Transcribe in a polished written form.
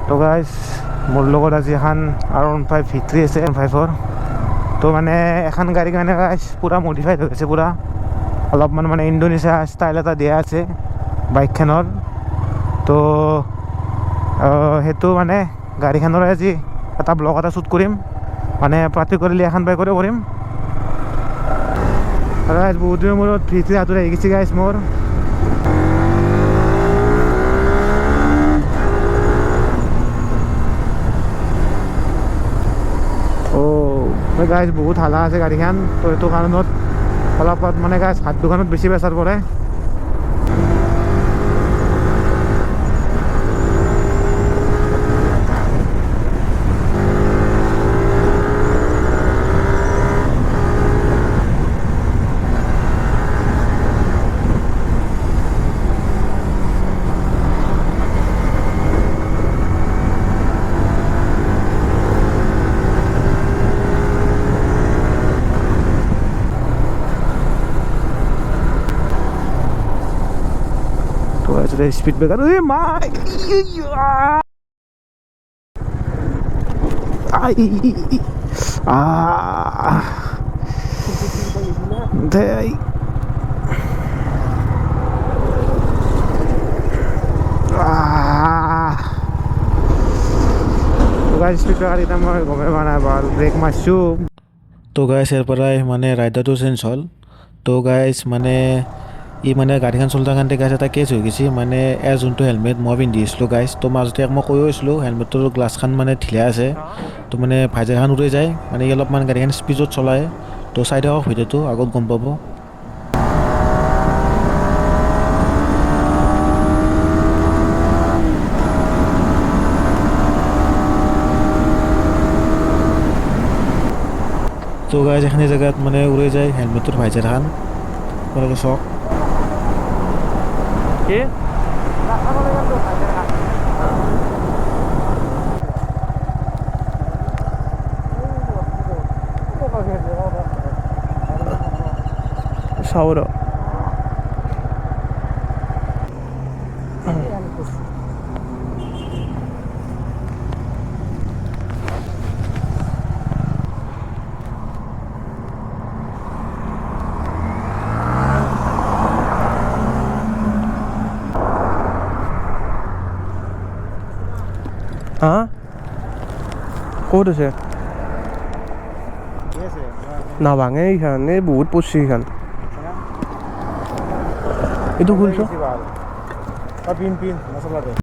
তো গাইজ মোৰ লগত আজি এখন R15 V3 আছে M5ৰ। তো মানে এখন গাড়ী মানে গাইজ পূৰা মডিফাইড হৈ আছে, পূৰা অলপমান মানে ইণ্ডোনেছিয়া ষ্টাইল এটা দিয়া আছে বাইকখনৰ। তো সেইটো মানে গাড়ীখনৰ আজি এটা ব্লগ এটা শ্বুট কৰিম, মানে পাৰ্টিকুলাৰলি এখন বাইকৰে কৰিম। আৰু গাইজ বহুত দিনৰ মূৰত V3 হাতত আহি গৈছে গাইজ মোৰ। গাইজ বহুত হালা আছে গাড়ীখন, তো সেইটো কাৰণত অলপ মানে গাইজ হাত দুখনত বেছি প্ৰেছাৰ পৰে। স্পিড ব্ৰেকাৰ স্পিড ব্ৰেকাৰ এটা মই গমেই পোৱা নাই বাৰু, ব্ৰেক মাৰিছোঁ। তো গাইজ ইয়াৰ পৰাই মানে ৰাইডাৰটো চেঞ্জ হ'ল। তো গাইজ মানে ই মানে গাড়ীখন চলি থাকোঁতে গাইজ এটা কেছ হৈ গৈছে, মানে এৰ যোনটো হেলমেট মই পিন্ধি আছিলোঁ গাইজ, তো মাজতে মই কৈও আছিলোঁ হেলমেটটোৰ গ্লাছখন মানে ঢিলা আছে, তো মানে ভাইজাৰখন উৰাই যায়, মানে ই অলপমান গাড়ীখন স্পীডত চলায়। তো চাই থাকক ভিডিঅ'টো, আগত গম পাব। তো গাইজ এখিনি জেগাত মানে উৰাই যায় হেলমেটটোৰ ভাইজাৰখন, আপোনালোকে চাওক। কি চাওঁ ৰ হা ক'ত আছে নাভাঙে এইখান, এই বহুত পচছি এইখান। এইটো খুলছ পিন পিন মছলা দে